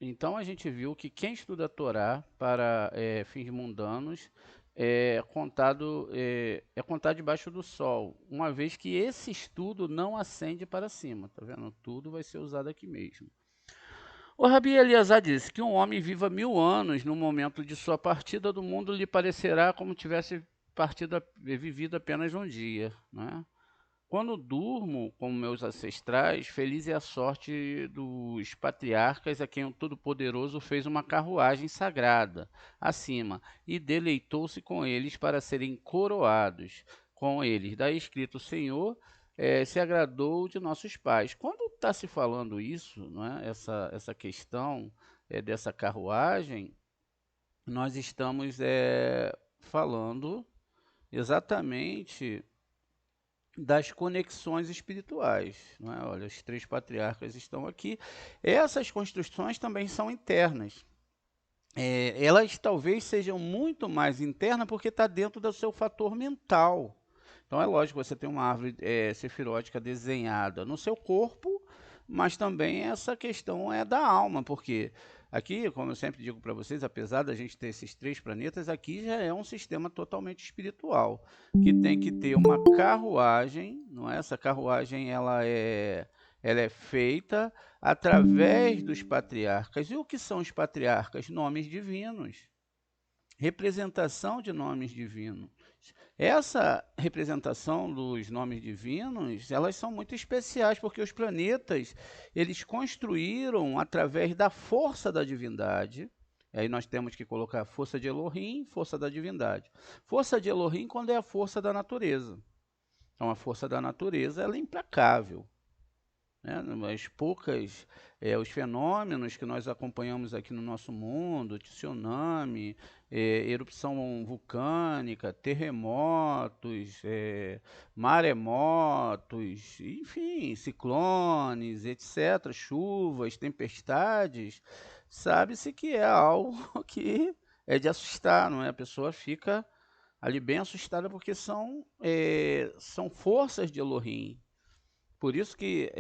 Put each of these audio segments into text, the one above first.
Então a gente viu que quem estuda a Torá para fins mundanos é contado debaixo do sol, uma vez que esse estudo não ascende para cima, tá vendo? Tudo vai ser usado aqui mesmo. O Rabi Eliasar disse que um homem viva 1000 anos no momento de sua partida do mundo lhe parecerá como tivesse vivido apenas um dia, né? Quando durmo com meus ancestrais, feliz é a sorte dos patriarcas a quem o Todo-Poderoso fez uma carruagem sagrada acima e deleitou-se com eles para serem coroados com eles. Daí escrito, o Senhor se agradou de nossos pais. Quando está se falando isso, não é? Essa questão dessa carruagem, nós estamos falando exatamente das conexões espirituais, não é? Olha, os três patriarcas estão aqui. Essas construções também são internas. Elas talvez sejam muito mais internas porque está dentro do seu fator mental. Então é lógico, você tem uma árvore sefirótica desenhada no seu corpo, mas também essa questão é da alma, porque aqui, como eu sempre digo para vocês, apesar da gente ter esses três planetas, aqui já é um sistema totalmente espiritual, que tem que ter uma carruagem, não é? Essa carruagem ela é feita através dos patriarcas. E o que são os patriarcas? Nomes divinos, representação de nomes divinos. Essa representação dos nomes divinos, elas são muito especiais, porque os planetas, eles construíram através da força da divindade. Aí nós temos que colocar força de Elohim, força da divindade. Força de Elohim quando é a força da natureza. Então a força da natureza, ela é implacável, né? Os fenômenos que nós acompanhamos aqui no nosso mundo, tsunami, erupção vulcânica, terremotos, maremotos, enfim, ciclones, etc., chuvas, tempestades, sabe-se que é algo que é de assustar, não é? A pessoa fica ali bem assustada porque são forças de Elohim. Por isso que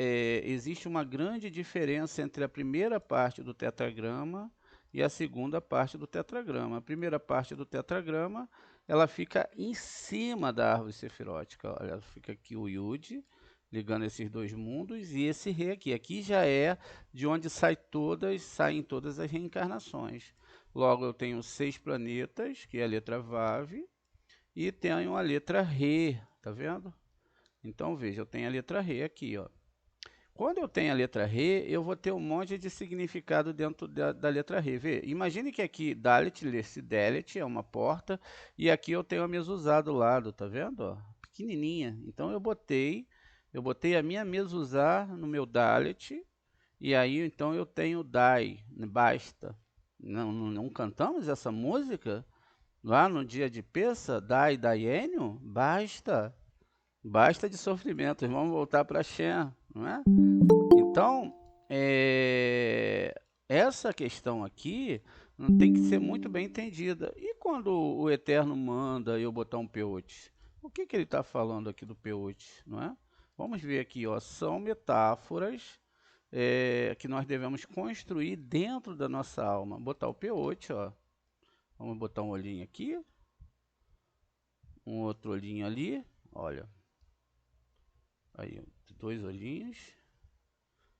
existe uma grande diferença entre a primeira parte do tetragrama e a segunda parte do tetragrama. A primeira parte do tetragrama, ela fica em cima da árvore sefirótica. Olha, fica aqui o Yud, ligando esses dois mundos, e esse Re aqui. Aqui já é de onde saem todas as reencarnações. Logo, eu tenho 6 planetas, que é a letra Vav, e tenho a letra Re, tá vendo? Então, veja, eu tenho a letra Re aqui, ó. Quando eu tenho a letra Re, eu vou ter um monte de significado dentro da letra Re. Vê, imagine que aqui Dalet, lê-se Delet, é uma porta, e aqui eu tenho a mezuzá do lado, tá vendo? Ó? Pequenininha. Então eu botei a minha mezuzá no meu Dalet, e aí então eu tenho Dai, basta. Não cantamos essa música? Lá no dia de Peça, Dai Daienio? Basta. Basta de sofrimento, vamos voltar para Shem, não é? Então, essa questão aqui não tem que ser muito bem entendida. E quando o Eterno manda eu botar um peote? O que ele está falando aqui do peote, não é? Vamos ver aqui, ó, são metáforas que nós devemos construir dentro da nossa alma. Botar o peote, ó. Vamos botar um olhinho aqui, um outro olhinho ali, olha. Aí, 2 olhinhos.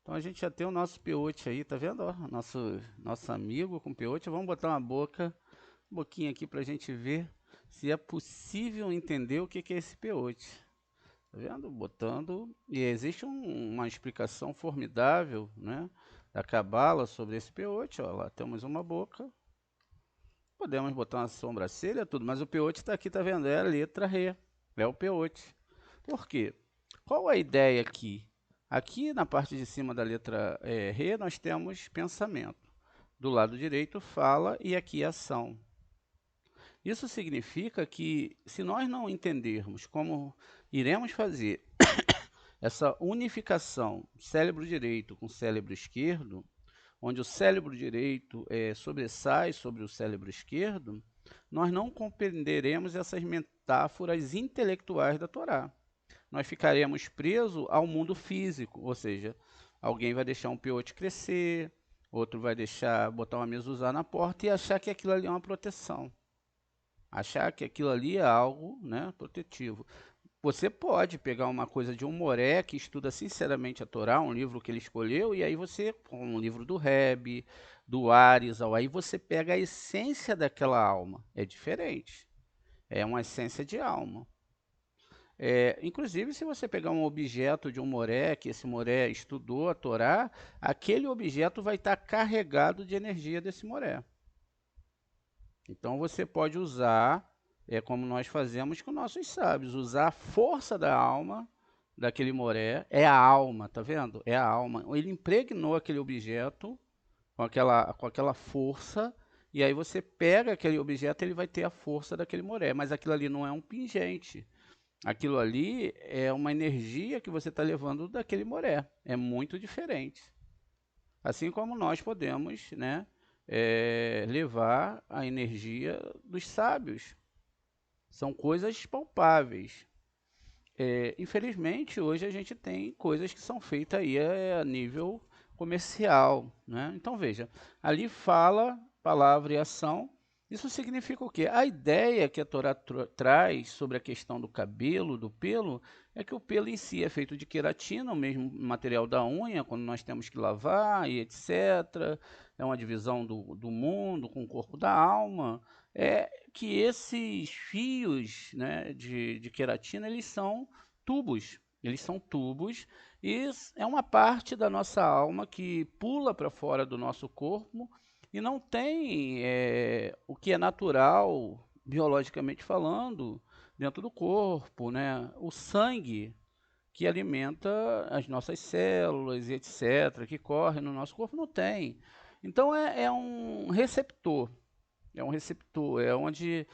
Então a gente já tem o nosso peote aí, tá vendo? Ó, nosso amigo com peote. Vamos botar uma boquinha aqui pra gente ver se é possível entender o que é esse peote. Tá vendo? Botando. E existe uma explicação formidável, né? Da Cabala sobre esse peote. Ó, lá temos uma boca. Podemos botar uma sobrancelha, tudo, mas o peote está aqui, tá vendo? É a letra Re. É o peote. Por quê? Qual a ideia aqui? Aqui na parte de cima da letra Re, nós temos pensamento. Do lado direito, fala e aqui ação. Isso significa que, se nós não entendermos como iremos fazer essa unificação cérebro direito com cérebro esquerdo, onde o cérebro direito sobressai sobre o cérebro esquerdo, nós não compreenderemos essas metáforas intelectuais da Torá. Nós ficaremos presos ao mundo físico, ou seja, alguém vai deixar um peote crescer, outro vai botar uma mezuzá na porta e achar que aquilo ali é uma proteção. Achar que aquilo ali é algo, né, protetivo. Você pode pegar uma coisa de um Moré que estuda sinceramente a Torá, um livro que ele escolheu, e aí você, com um livro do Rebbe, do Arizal, aí você pega a essência daquela alma. É diferente. É uma essência de alma. Inclusive, se você pegar um objeto de um Moré, que esse Moré estudou a Torá, aquele objeto vai estar carregado de energia desse Moré. Então você pode usar, como nós fazemos com nossos sábios, usar a força da alma daquele Moré, é a alma, tá vendo? É a alma. Ele impregnou aquele objeto com aquela força, e aí você pega aquele objeto, ele vai ter a força daquele Moré, mas aquilo ali não é um pingente. Aquilo ali é uma energia que você está levando daquele Moré. É muito diferente. Assim como nós podemos, né, levar a energia dos sábios. São coisas palpáveis. Infelizmente, hoje a gente tem coisas que são feitas aí a nível comercial, né? Então veja, ali fala, palavra e ação. Isso significa o quê? A ideia que a Torá traz sobre a questão do cabelo, do pelo, é que o pelo em si é feito de queratina, o mesmo material da unha, quando nós temos que lavar e etc. É uma divisão do mundo com o corpo da alma. É que esses fios, né, de queratina, eles são tubos, e é uma parte da nossa alma que pula para fora do nosso corpo e não tem o que é natural, biologicamente falando, dentro do corpo, né? O sangue que alimenta as nossas células, etc., que corre no nosso corpo, não tem. Então é um receptor. É um receptor, é onde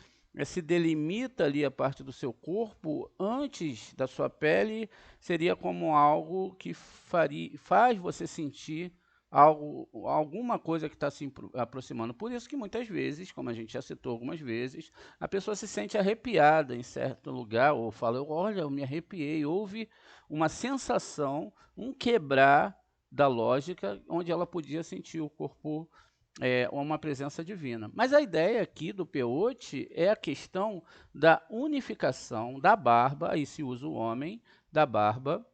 se delimita ali a parte do seu corpo antes da sua pele, seria como algo que faz você sentir alguma coisa que está se aproximando. Por isso que muitas vezes, como a gente já citou algumas vezes, a pessoa se sente arrepiada em certo lugar, ou fala, olha, eu me arrepiei, houve uma sensação, um quebrar da lógica, onde ela podia sentir o corpo uma presença divina. Mas a ideia aqui do peote é a questão da unificação da barba, aí se usa o homem, da barba,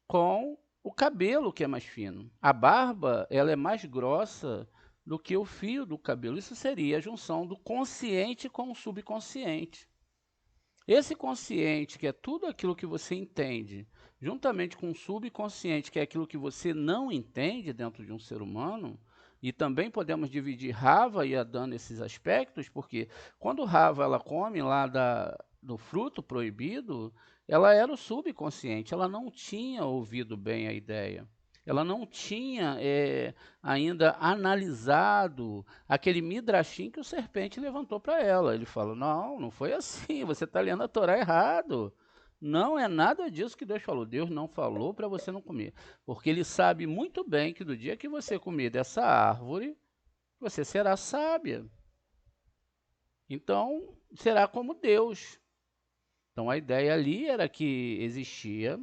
com o cabelo, que é mais fino. A barba, ela é mais grossa do que o fio do cabelo. Isso seria a junção do consciente com o subconsciente. Esse consciente, que é tudo aquilo que você entende, juntamente com o subconsciente, que é aquilo que você não entende dentro de um ser humano, e também podemos dividir Rava e Adão nesses aspectos, porque quando Rava ela come lá do fruto proibido, ela era o subconsciente, ela não tinha ouvido bem a ideia. Ela não tinha ainda analisado aquele midrashim que o serpente levantou para ela. Ele falou, não foi assim, você está lendo a Torá errado. Não é nada disso que Deus falou. Deus não falou para você não comer. Porque ele sabe muito bem que do dia que você comer dessa árvore, você será sábia. Então, será como Deus. Então, a ideia ali era que existia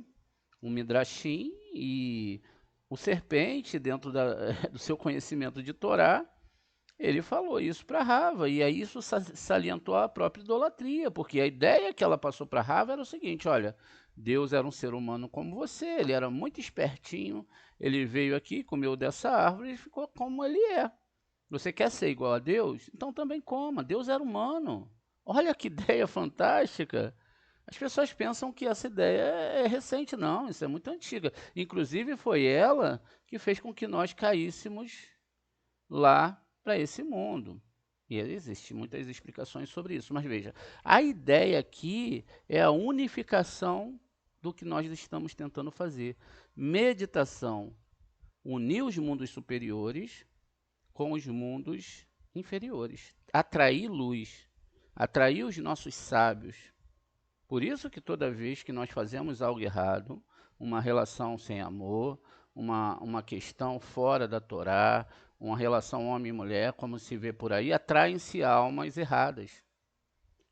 um midrashim e o serpente, dentro do seu conhecimento de Torá, ele falou isso para Rava, e aí isso salientou a própria idolatria, porque a ideia que ela passou para Rava era o seguinte, olha, Deus era um ser humano como você, ele era muito espertinho, ele veio aqui, comeu dessa árvore e ficou como ele é. Você quer ser igual a Deus? Então também coma, Deus era humano. Olha que ideia fantástica. As pessoas pensam que essa ideia é recente, não, isso é muito antiga. Inclusive foi ela que fez com que nós caíssemos lá para esse mundo. E existem muitas explicações sobre isso. Mas veja, a ideia aqui é a unificação do que nós estamos tentando fazer. Meditação, unir os mundos superiores com os mundos inferiores. Atrair luz, atrair os nossos sábios. Por isso que toda vez que nós fazemos algo errado, uma relação sem amor, uma questão fora da Torá, uma relação homem e mulher, como se vê por aí, atraem-se almas erradas.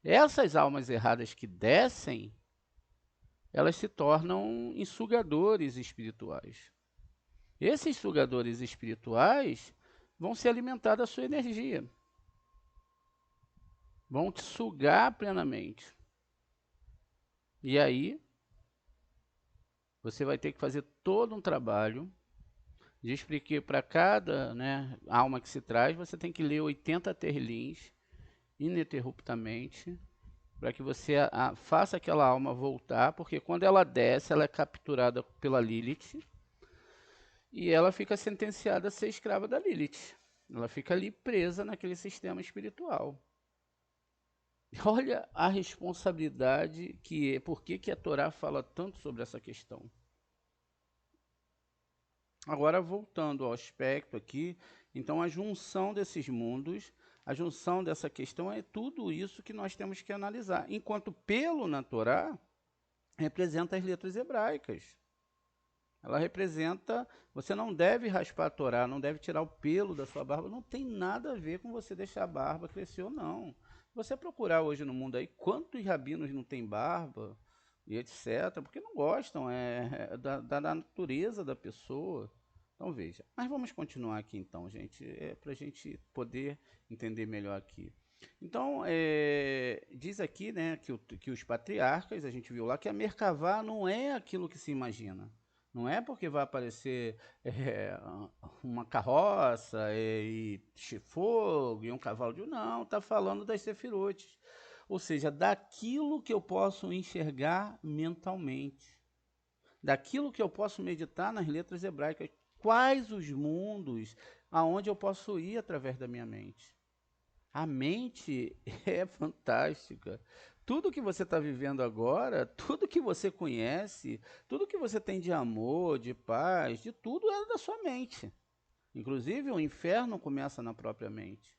Essas almas erradas que descem, elas se tornam sugadores espirituais. Esses sugadores espirituais vão se alimentar da sua energia, vão te sugar plenamente. E aí, você vai ter que fazer todo um trabalho de explicar para cada, né, alma que se traz, você tem que ler 80 terlins ininterruptamente, para que você faça aquela alma voltar, porque quando ela desce, ela é capturada pela Lilith, e ela fica sentenciada a ser escrava da Lilith. Ela fica ali presa naquele sistema espiritual. Olha a responsabilidade que é, por que a Torá fala tanto sobre essa questão. Agora, voltando ao aspecto aqui, então a junção desses mundos, a junção dessa questão é tudo isso que nós temos que analisar. Enquanto pelo na Torá representa as letras hebraicas. Ela representa, você não deve raspar a Torá, não deve tirar o pelo da sua barba, não tem nada a ver com você deixar a barba crescer ou não. Você procurar hoje no mundo aí, quantos rabinos não têm barba e etc, porque não gostam, da natureza da pessoa. Então veja, mas vamos continuar aqui então, gente, para a gente poder entender melhor aqui. Então, diz aqui, né, que os patriarcas, a gente viu lá, que a Merkavá não é aquilo que se imagina. Não é porque vai aparecer uma carroça e fogo e um cavalo de... Não, está falando das sefirotes. Ou seja, daquilo que eu posso enxergar mentalmente. Daquilo que eu posso meditar nas letras hebraicas. Quais os mundos aonde eu posso ir através da minha mente? A mente é fantástica. Tudo que você está vivendo agora, tudo que você conhece, tudo que você tem de amor, de paz, de tudo é da sua mente. Inclusive, o inferno começa na própria mente.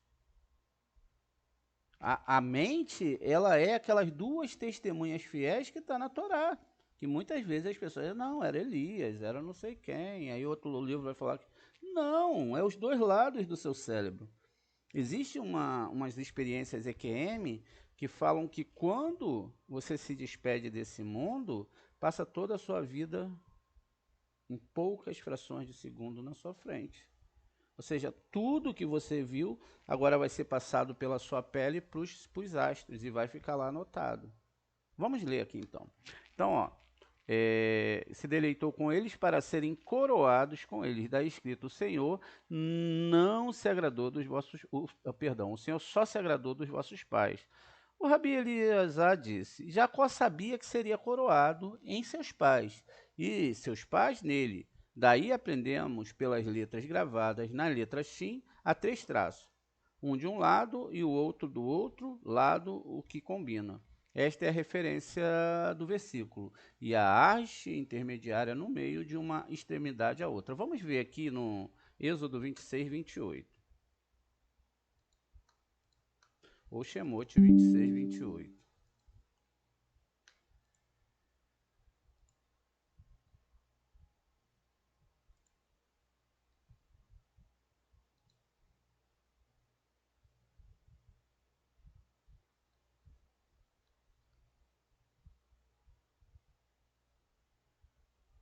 A mente, ela é aquelas duas testemunhas fiéis que está na Torá. Que muitas vezes as pessoas, não, era Elias, era não sei quem. Aí outro livro vai falar que... Não, é os dois lados do seu cérebro. Existe umas experiências EQM que falam que quando você se despede desse mundo, passa toda a sua vida em poucas frações de segundo na sua frente. Ou seja, tudo que você viu agora vai ser passado pela sua pele para os astros e vai ficar lá anotado. Vamos ler aqui então. Então, ó, se deleitou com eles para serem coroados com eles. Daí escrito, o Senhor não se agradou dos vossos... perdão, o Senhor só se agradou dos vossos pais. O Rabi Eliezer disse, Jacó sabia que seria coroado em seus pais, e seus pais nele. Daí aprendemos pelas letras gravadas na letra Shin a 3 traços. Um de um lado e o outro do outro lado, o que combina. Esta é a referência do versículo. E a haste intermediária no meio de uma extremidade à outra. Vamos ver aqui no Êxodo 26, 28. Ou Shemote 26, 28.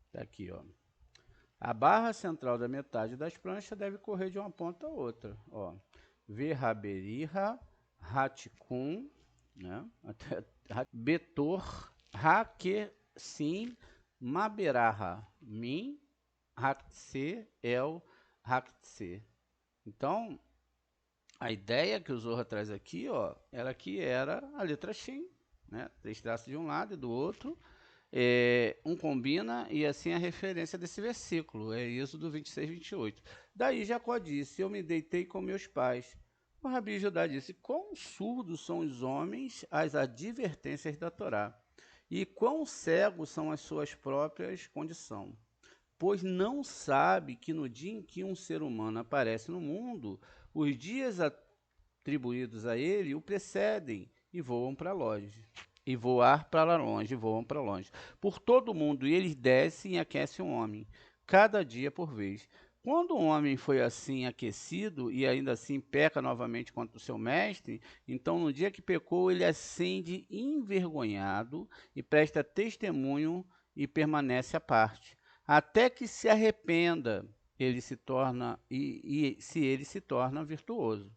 Está aqui, ó. A barra central da metade das pranchas deve correr de uma ponta a outra. Ó. Verhaberiha, Hatikun, né? Betor, Hakesim, Maberaha, Min, Haktse, El, Haktse. Então, a ideia que o Zohar traz aqui, ó, era que era a letra Shin, né? 3 traços de um lado e do outro. Um combina e assim a referência desse versículo, é Êxodo 26, 28. Daí Jacó disse, eu me deitei com meus pais. O Rabi Judá disse: quão surdos são os homens às advertências da Torá, e quão cegos são as suas próprias condições. Pois não sabe que no dia em que um ser humano aparece no mundo, os dias atribuídos a ele o precedem e voam para longe. E voar para longe, voam para longe. Por todo o mundo, e eles descem e aquecem o homem, cada dia por vez. Quando o homem foi assim aquecido e ainda assim peca novamente contra o seu mestre, então no dia que pecou, ele ascende envergonhado e presta testemunho e permanece à parte, até que se arrependa, ele se torna e se ele se torna virtuoso.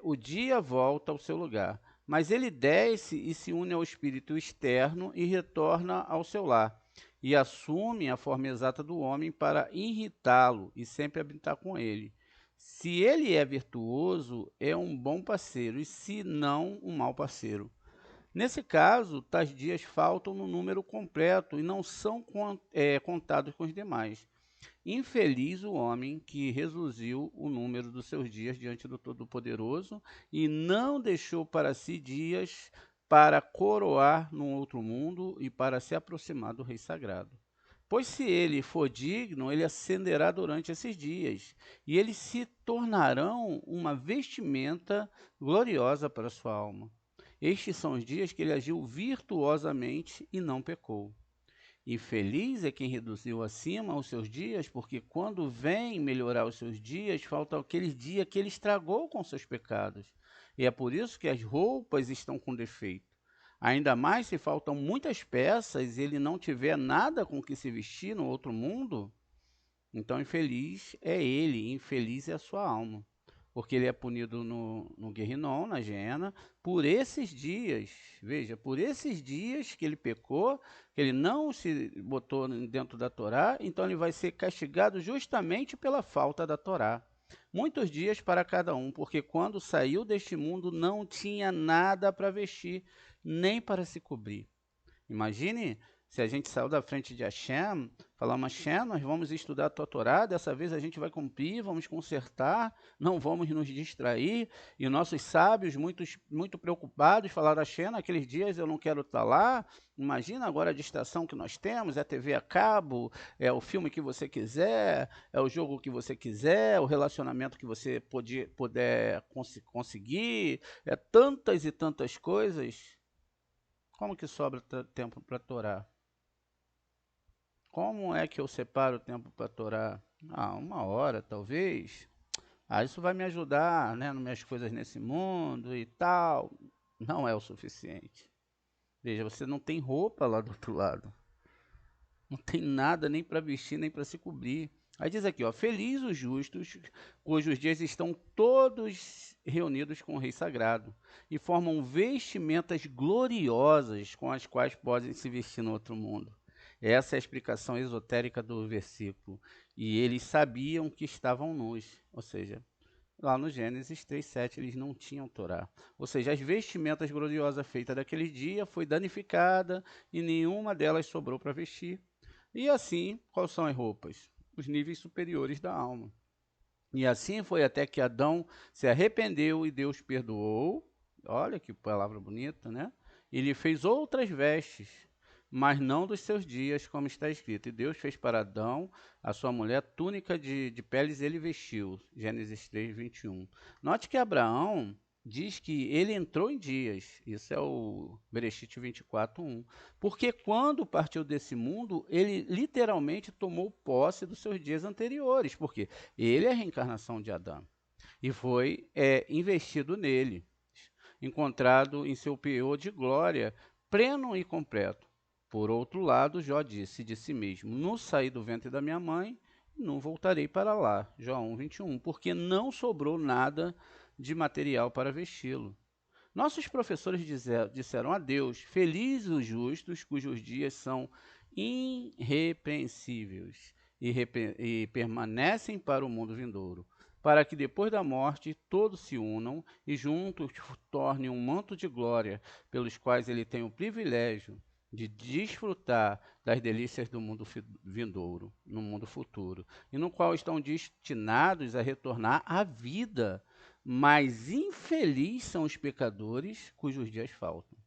O dia volta ao seu lugar, mas ele desce e se une ao espírito externo e retorna ao seu lar, e assume a forma exata do homem para irritá-lo e sempre habitar com ele. Se ele é virtuoso, é um bom parceiro, e se não, um mau parceiro. Nesse caso, tais dias faltam no número completo e não são contados com os demais. Infeliz o homem que reduziu o número dos seus dias diante do Todo-Poderoso e não deixou para si dias para coroar num outro mundo e para se aproximar do Rei Sagrado. Pois se ele for digno, ele ascenderá durante esses dias, e eles se tornarão uma vestimenta gloriosa para sua alma. Estes são os dias que ele agiu virtuosamente e não pecou. E feliz é quem reduziu acima os seus dias, porque quando vem melhorar os seus dias, falta aquele dia que ele estragou com seus pecados. E é por isso que as roupas estão com defeito. Ainda mais se faltam muitas peças e ele não tiver nada com que se vestir no outro mundo, então infeliz é ele, infeliz é a sua alma. Porque ele é punido no Guerrinom, na Geena, por esses dias. Veja, por esses dias que ele pecou, que ele não se botou dentro da Torá, então ele vai ser castigado justamente pela falta da Torá. Muitos dias para cada um, porque quando saiu deste mundo não tinha nada para vestir, nem para se cobrir. Imagine se a gente saiu da frente de Hashem, falamos, Hashem, nós vamos estudar a tua Torá, dessa vez a gente vai cumprir, vamos consertar, não vamos nos distrair, e nossos sábios, muito preocupados, falaram, Hashem, naqueles dias eu não quero estar lá, imagina agora a distração que nós temos, é a TV a cabo, é o filme que você quiser, é o jogo que você quiser, o relacionamento que você puder conseguir, é tantas e tantas coisas. Como que sobra tempo para Torá? Como é que eu separo o tempo para Torá? Ah, 1 hora, talvez. Ah, isso vai me ajudar, né, nas minhas coisas nesse mundo e tal. Não é o suficiente. Veja, você não tem roupa lá do outro lado. Não tem nada nem para vestir, nem para se cobrir. Aí diz aqui, ó, feliz os justos, cujos dias estão todos reunidos com o Rei Sagrado, e formam vestimentas gloriosas com as quais podem se vestir no outro mundo. Essa é a explicação esotérica do versículo. E eles sabiam que estavam nus, ou seja, lá no Gênesis 3:7 eles não tinham Torá. Ou seja, as vestimentas gloriosas feitas daquele dia foi danificada e nenhuma delas sobrou para vestir. E assim, quais são as roupas? Os níveis superiores da alma. E assim foi até que Adão se arrependeu e Deus perdoou. Olha que palavra bonita, né? Ele fez outras vestes, mas não dos seus dias, como está escrito. E Deus fez para Adão, a sua mulher, túnica de peles, ele vestiu. Gênesis 3:21. Note que Abraão diz que ele entrou em dias. Isso é o Bereshit 24:1. Porque quando partiu desse mundo, ele literalmente tomou posse dos seus dias anteriores. Porque ele é a reencarnação de Adão. E foi investido nele, encontrado em seu peor de glória, pleno e completo. Por outro lado, Jó disse de si mesmo: não saí do ventre da minha mãe, não voltarei para lá. Jó 1:21, porque não sobrou nada de material para vesti-lo. Nossos professores disseram a Deus: felizes os justos, cujos dias são irrepreensíveis e permanecem para o mundo vindouro, para que depois da morte todos se unam e juntos tornem um manto de glória, pelos quais ele tem o privilégio de desfrutar das delícias do mundo vindouro, no mundo futuro, e no qual estão destinados a retornar à vida mas infeliz são os pecadores cujos dias faltam.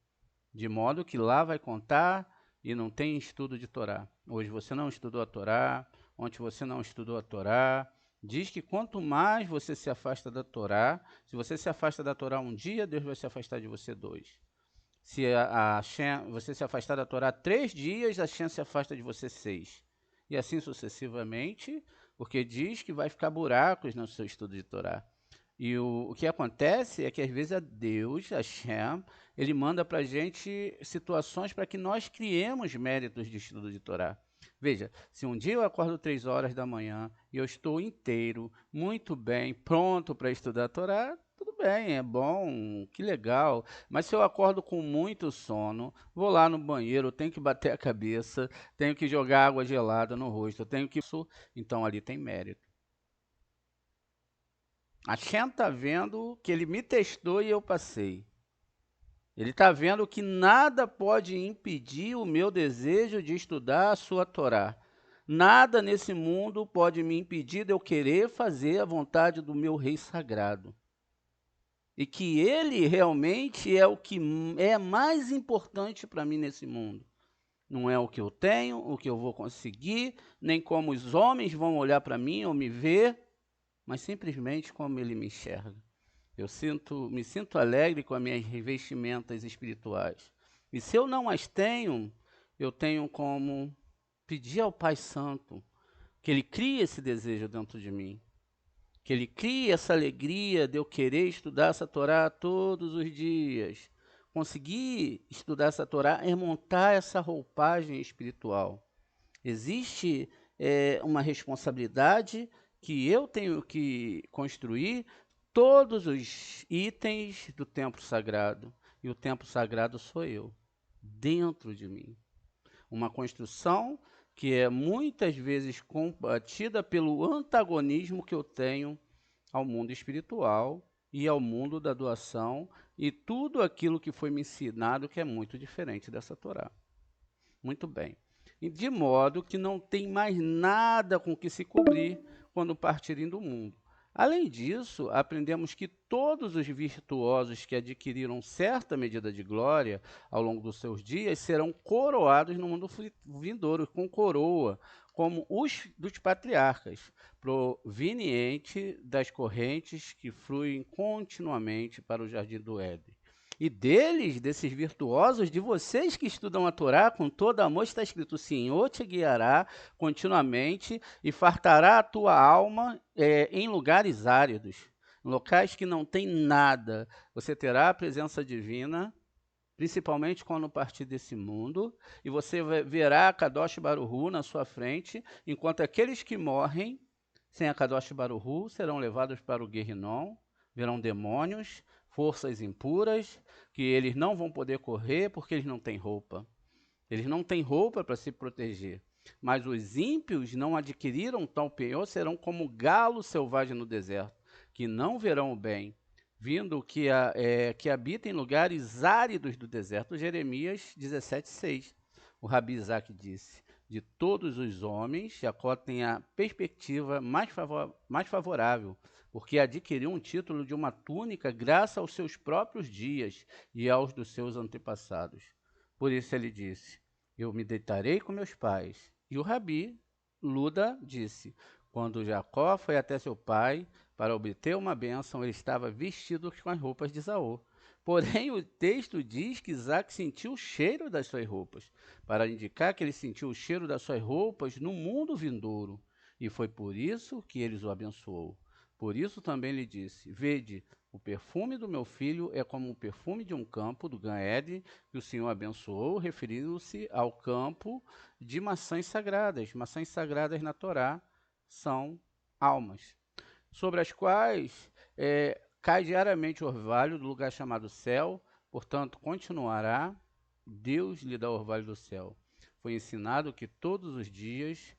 De modo que lá vai contar e não tem estudo de Torá. Hoje você não estudou a Torá, ontem você não estudou a Torá. Diz que quanto mais você se afasta da Torá, se você se afasta da Torá um dia, Deus vai se afastar de você 2. Se você se afastar da Torá 3 dias, a Shem se afasta de você 6. E assim sucessivamente, porque diz que vai ficar buracos no seu estudo de Torá. E o que acontece é que às vezes a Deus, a Shem, ele manda para a gente situações para que nós criemos méritos de estudo de Torá. Veja, se um dia eu acordo 3 horas da manhã e eu estou inteiro, muito bem, pronto para estudar a Torá, tudo bem, é bom, que legal. Mas se eu acordo com muito sono, vou lá no banheiro, tenho que bater a cabeça, tenho que jogar água gelada no rosto, tenho que... Então ali tem mérito. A Shem está vendo que ele me testou e eu passei. Ele está vendo que nada pode impedir o meu desejo de estudar a sua Torá. Nada nesse mundo pode me impedir de eu querer fazer a vontade do meu Rei Sagrado. E que ele realmente é o que é mais importante para mim nesse mundo. Não é o que eu tenho, o que eu vou conseguir, nem como os homens vão olhar para mim ou me ver, mas simplesmente como ele me enxerga. Me sinto alegre com as minhas revestimentas espirituais. E se eu não as tenho, eu tenho como pedir ao Pai Santo que Ele crie esse desejo dentro de mim. Que Ele crie essa alegria de eu querer estudar essa Torá todos os dias. Conseguir estudar essa Torá é montar essa roupagem espiritual. Existe uma responsabilidade que eu tenho que construir todos os itens do templo sagrado. E o templo sagrado sou eu, dentro de mim. Uma construção que é muitas vezes combatida pelo antagonismo que eu tenho ao mundo espiritual e ao mundo da doação e tudo aquilo que foi me ensinado que é muito diferente dessa Torá. Muito bem. E de modo que não tem mais nada com que se cobrir quando partirem do mundo. Além disso, aprendemos que todos os virtuosos que adquiriram certa medida de glória ao longo dos seus dias serão coroados no mundo vindouro, com coroa, como os dos patriarcas, proveniente das correntes que fluem continuamente para o jardim do Éden. E deles, desses virtuosos, de vocês que estudam a Torá com todo amor, está escrito: o Senhor te guiará continuamente e fartará a tua alma em lugares áridos, em locais que não tem nada. Você terá a presença divina, principalmente quando partir desse mundo, e você verá a Kadosh Baruch Hu na sua frente, enquanto aqueles que morrem sem a Kadosh Baruch Hu serão levados para o Guerrinom, verão demônios, forças impuras, que eles não vão poder correr porque eles não têm roupa. Eles não têm roupa para se proteger. Mas os ímpios não adquiriram tal penhor, serão como galo selvagem no deserto, que não verão o bem, vindo que habita em lugares áridos do deserto. Jeremias 17:6. O Rabi Isaac disse: de todos os homens, Jacó tem a perspectiva mais favorável, porque adquiriu um título de uma túnica graças aos seus próprios dias e aos dos seus antepassados. Por isso ele disse: eu me deitarei com meus pais. E o Rabi Luda disse: quando Jacó foi até seu pai para obter uma bênção, ele estava vestido com as roupas de Esaú. Porém, o texto diz que Isaac sentiu o cheiro das suas roupas, para indicar que ele sentiu o cheiro das suas roupas no mundo vindouro. E foi por isso que ele o abençoou. Por isso também lhe disse: vede, o perfume do meu filho é como o perfume de um campo do Gan-Eden que o Senhor abençoou, referindo-se ao campo de maçãs sagradas. Maçãs sagradas na Torá são almas, sobre as quais cai diariamente o orvalho do lugar chamado céu, portanto continuará, Deus lhe dá o orvalho do céu. Foi ensinado que todos os dias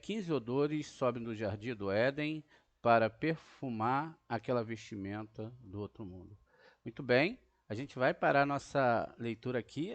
15 odores sobem do jardim do Éden para perfumar aquela vestimenta do outro mundo. Muito bem, a gente vai parar nossa leitura aqui.